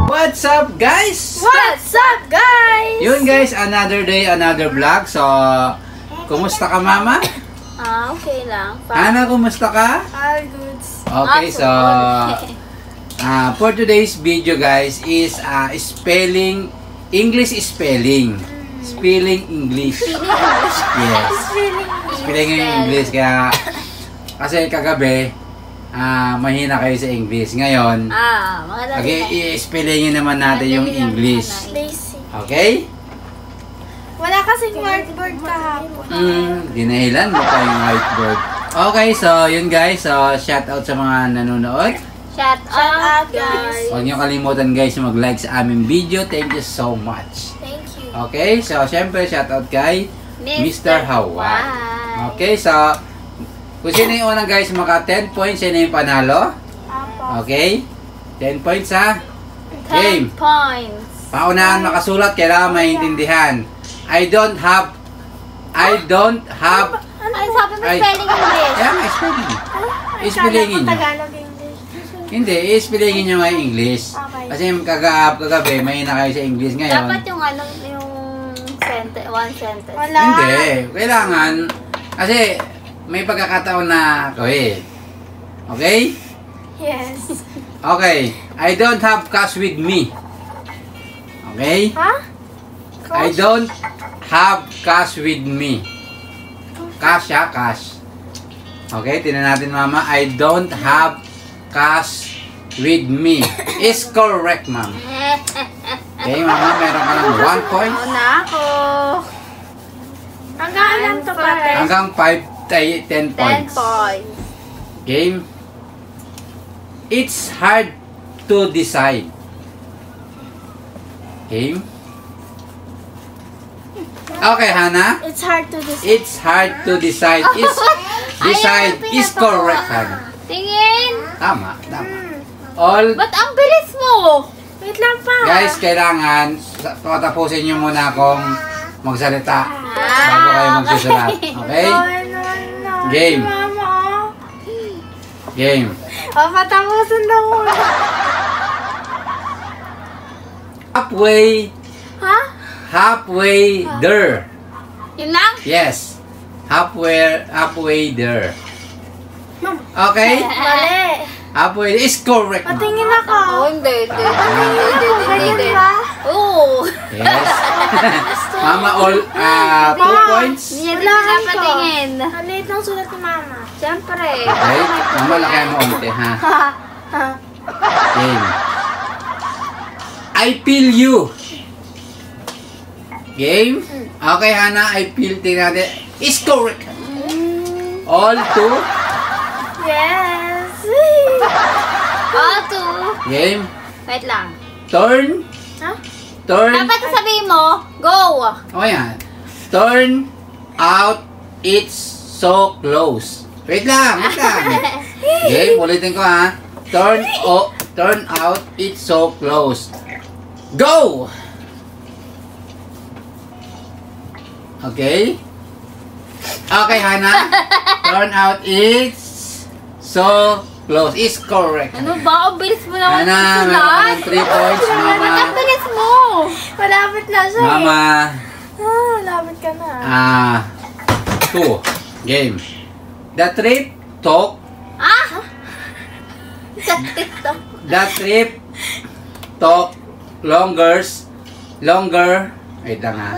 What's up, guys? What's up, guys? Yun, guys, another day, another vlog. So, kumusta ka, Mama? Okay lang. Ana, kumusta ka? All goods. Okay, so for today's video, guys, is spelling, English spelling. Spelling English. Yes. Spelling English. Kaya, kasi kagabi, mahina kayo sa English. Ngayon, i-spellingin naman natin yung English. Okay? Wala kasing whiteboard kahapon. Dinahilan mo pa yung whiteboard. Okay, so yun guys. So, shout out sa mga nanonood. Shout out, guys. Huwag niyo kalimutan, guys, mag-like sa aming video. Thank you so much. Thank you. Okay, so syempre shout out kay Mr. Hawaii. Okay, so kung sino yung unang, guys, maka 10 points, sino yung panalo? Okay? 10 points, ha? Game. 10 points. Paunahan makasulat, kailangan maintindihan. I don't have Ay, sabi mo spelling English. Yeah, spelling. Spellingin nyo. Tagalog English. Hindi, spellingin nyo nga English. Okay. Kasi kagabi, mahina kayo sa English ngayon. Dapat yung one sentence. Wala. Hindi, kailangan. Kasi may pagkakataon na ako eh. Okay? Yes. Okay. I don't have cash with me. Okay? Ha? I don't have cash with me. Cash, ha? Cash. Okay, tingnan natin, Mama. I don't have cash with me. Is correct, Ma'am. Okay, Mama, meron ka ng 1 point. Na ako. Hanggang alam to pa. Hanggang 10 points. 10 points. Game. It's hard to decide. Game. Okay, Hana. It's hard to decide. It's hard to decide. Is correct, Hana. Tingin. Tama. All. Ba't ang bilis mo? Wait lang pa. Guys, kailangan patapusin nyo muna akong magsalita bago kayo magsusulat. Okay? Game. Game. Patapusin na muna. Halfway. Ha? Halfway there. Yun lang? Yes. Halfway there. Okay? Mali. Halfway is correct. Patingin ako. Hindi. Hindi. Oo. Yes. Mama, all 2 points. Hindi ka patingin. Maliit lang sulat ni Mama. Siyempre. Okay. Mama, lakayan mo unti, ha? Game. I feel you. Game. Okay, Hana. I feel. Tingnan natin. Is correct. All 2. Yes. All 2. Game. Wait lang. Turn. Huh? Turn. Dapat sabihin mo, go. O yan. Turn out. It's so close. Wait lang. Game. Ulitin ko, ha. Turn out. It's so close. Go! Okay? Okay, Hana. Turn out. It's so close. Is correct. Ano ba? Ang bilis mo naman Hana, meron ka ng 3 points, Mama. Ang bilis mo. Malapit na siya. Mama. Malapit ka na. 2. Game. The trip took. Sa TikTok. The trip took longer. Wait lang, ha.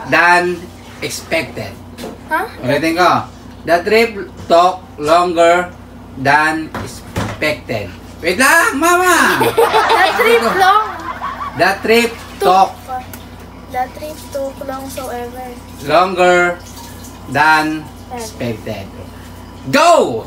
Than expected. Ulitin ko. The trip took longer than expected. Wait lang, Mama! The trip took long so ever. longer than expected. Go!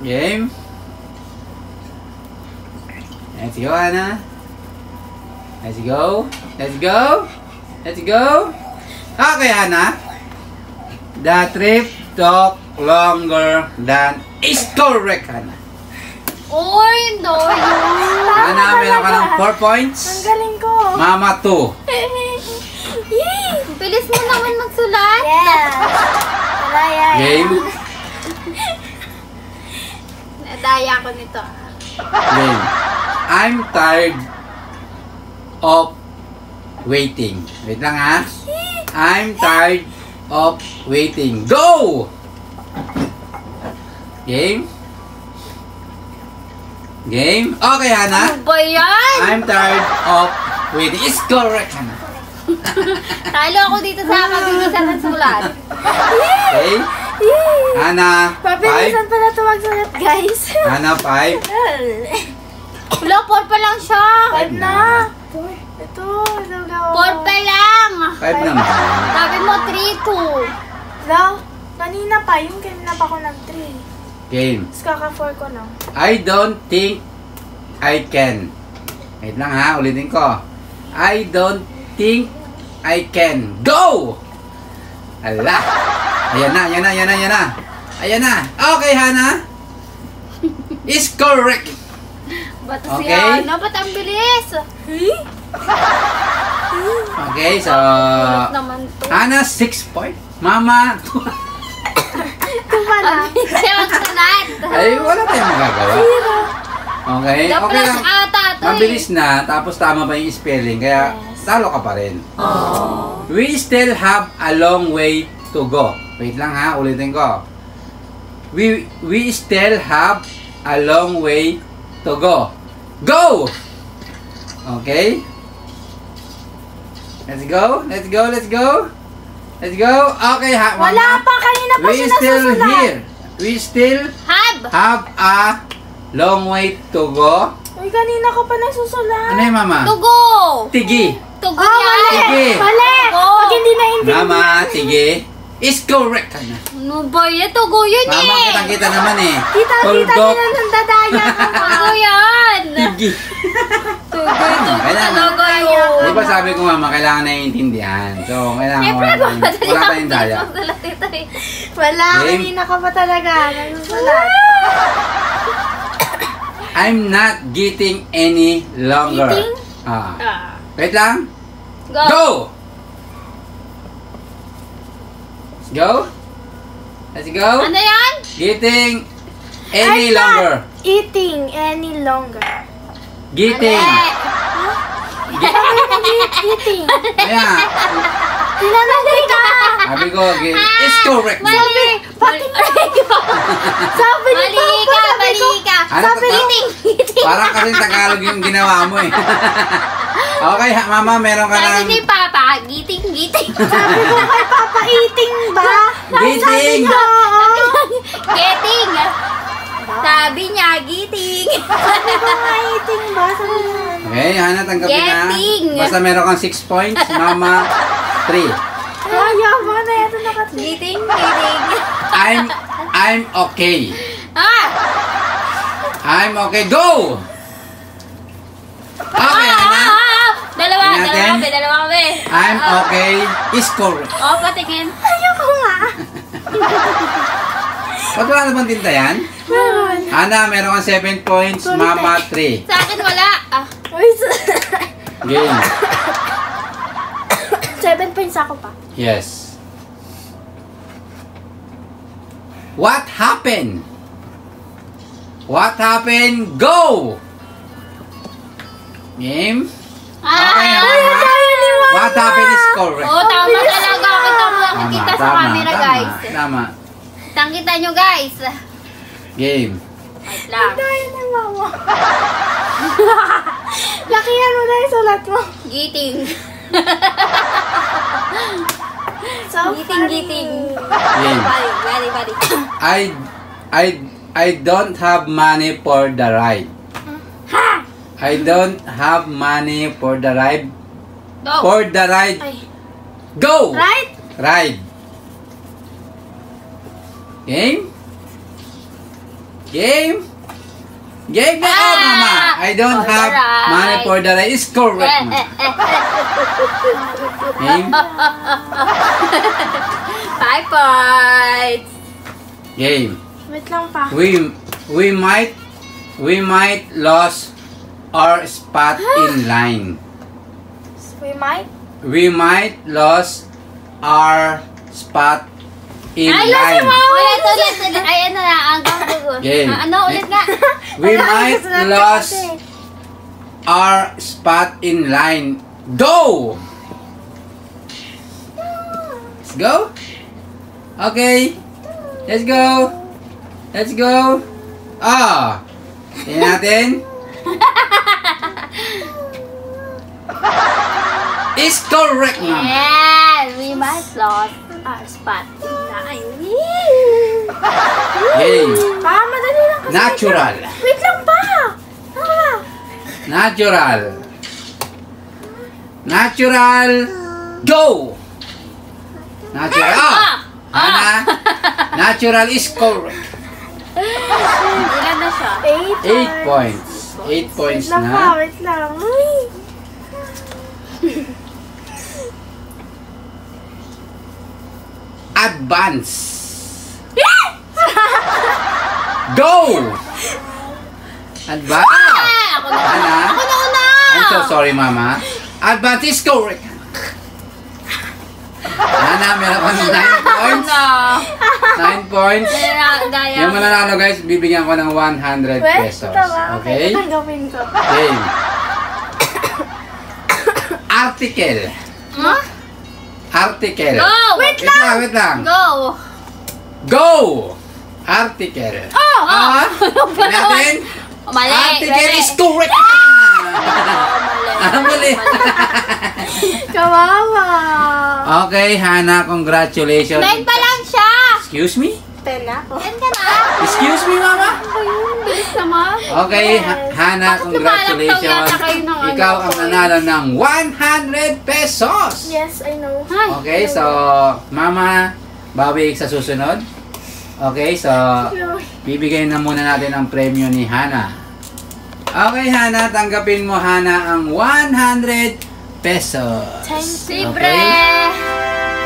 Game. Let's go, Hana. Let's go. Let's go. Let's go. Okay, Hana. The trip took longer than is correct, Hana. Oy, no. Hana, meron ka ng 4 points. Ang galing ko. Mama, 2. Bilis mo naman magsulat. Yes. Wala yan. Game. Daya ko nito. Game. I'm tired of waiting. Wait lang ha. I'm tired of waiting. Go! Game? Game? Okay, Hana. Ano ba yan? I'm tired of waiting. It's correct, Hana. Talo ako dito sa mabilisan ng sulat. Okay? Hana, 5. Pabilisan pala ito magsulat, guys. Hana, 5. Wala, 4 pa lang siya. 5 na. Ito, 4 pa lang. 5 naman. Sabi mo 3-2. No, kanina pa. Yung kanina pa ko ng 3. Game. Tapos kaka-4 ko lang. I don't think I can. Wait lang ha, ulitin ko. I don't think I can. Go! Ala! Ayan na, ayan na, ayan na, ayan na. Ayan na. Okay, Hana. Is correct. Ba't Okay. siya? Ano? Ba't ang bilis? Okay, so... Ulit naman to. Hana, 6 point. Mama, 2. Ito pala. Siya magsulat. Ay, wala tayong magagawa. Okay, The okay plus lang. ata to Mabilis na, tapos tama pa yung spelling, kaya talo ka pa rin. We still have a long way to go. Wait lang ha, ulitin ko. We still have a long way to go. Go! Okay? Let's go, let's go, let's go. Let's go. Okay ha, Mama. Wala pa. Kanina pa We siya still nasusulat. here. We still have a long way to go. Uy, kanina ko pa nasusulat. Ano yung Mama? Tugo! Tigi. Tugo yan. Mali! Sige. Mali! Pag hindi naintindihan. Mama, tigi. Is correct ka na. Ano ba yan? Tugo yun Mama, eh! kitang-kita naman eh. Kita-kita Tuldok. nila ng dadaya ko. Tugo yan! Tigi. Tugo, Kailangan. tugo yun. Di ba sabi ko Mama, kailangan naiintindihan. So, kailangan Siyempre, wala tayong daya. Wala, Game. kanina ka pa talaga. Nasusulat. I'm not getting any longer. Getting? Wait lang. Go! Go! Let's go. Let's go. Ano yan? Getting any I'm not longer. eating any longer. Getting. Eating. Ayan. Tinanong ka! Sabi ko, is correct. Sabi, pati sabi ni Mali Papa, ka, sabi mali ko, ka. Ano sabi to? ni Parang kasi Tagalog yung ginawa mo eh. Okay, Mama, meron ka Sabi ng ni Papa, giting. sabi ko kay Papa, eating ba? Giting. Getting. Sabi niya, giting. Sabi ko nga eating ba? Sabi ko nga. Okay, Hana, tanggapin na. Getting. Basta meron kang 6 points, Mama, 3. Kaya mo na ito nakatli. Giting. I'm okay. Ah! I'm okay. Go! Okay, Hana. Dalawa Tingnan natin. kami. I'm okay is correct. Oh, patingin. Ayoko nga. Ba't wala naman tinta yan? Meron. Hana, meron kang 7 points, Mama, 3. Sa akin wala. Ah. Uy, Game. 7 points ako pa. Yes. What happened? What happened? Go! Game. Okay, Mama. What happened is correct. Oh, tama talaga. Kita mo ang Tama, kita sa tama, camera, tama, guys. tama. Tangkita nyo, guys. Game. Wait lang. Dahil ng mama. Lakihan mo na yung sulat mo. Giting. So Giting. Game. Bali. I don't have money for the ride. I don't have money for the ride. Go. For the ride. Ay. Go! Right? Ride. Game? Game? Game na ako, Mama. I don't For the have ride. money for the ride. It's correct, Ma. Game? 5 points. Game. Wait lang pa. We might lose our spot in line. We might? We might lose our spot in Ay, line. Ulit. Ay, ano na, ang gugulo. Okay. Ano, ulit nga. We might lose our spot in line. Go! Let's go. Okay. Let's go. Let's go. Ah. Tingnan natin. Is correct na. Yes, we must lose our spot in line. Hey. Madali lang kasi. Natural. Wait lang pa. Natural. Natural. Go. Natural. Ana. Natural is correct. Ilan na siya? 8 points. 8 points Wait lang pa, na. wait lang. Uy. Advance. Go. Advance. Ako na. Ana. Ako na una. I'm so sorry, Mama. Advance is correct. Ana, meron ka ng 9 points. Ano? 9 points. Gaya. Yung mananalo guys, bibigyan ko ng 100 Wait, pesos. ito ba? Okay? Tanggapin ko. Okay. Article. Huh? Article. Go! Wait lang, wait lang. Go! Go! Article. Oh! Ah, natin. Mali. Article is correct. Ah, mali. Kawawa. Okay, Hana, congratulations. 9 pa lang siya! Excuse me? 10 ako. 10 ka na? Excuse me, Mama? Ayun, bilis naman. Okay, Hana, congratulations. Yata kayo ng ano, Ikaw ang nanalo ng 100 pesos. Yes, I know. Ay, Okay, so, Mama, bawi sa susunod. Okay, so, bibigay na muna natin ang premyo ni Hana. Okay, Hana, tanggapin mo, Hana, ang 100 pesos. libre!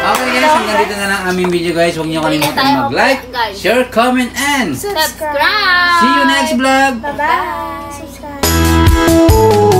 Okay guys, hanggang dito na lang aming video guys. Huwag niyo kalimutan mag-like, share, comment, and Subscribe! see you next vlog! Bye-bye. Subscribe.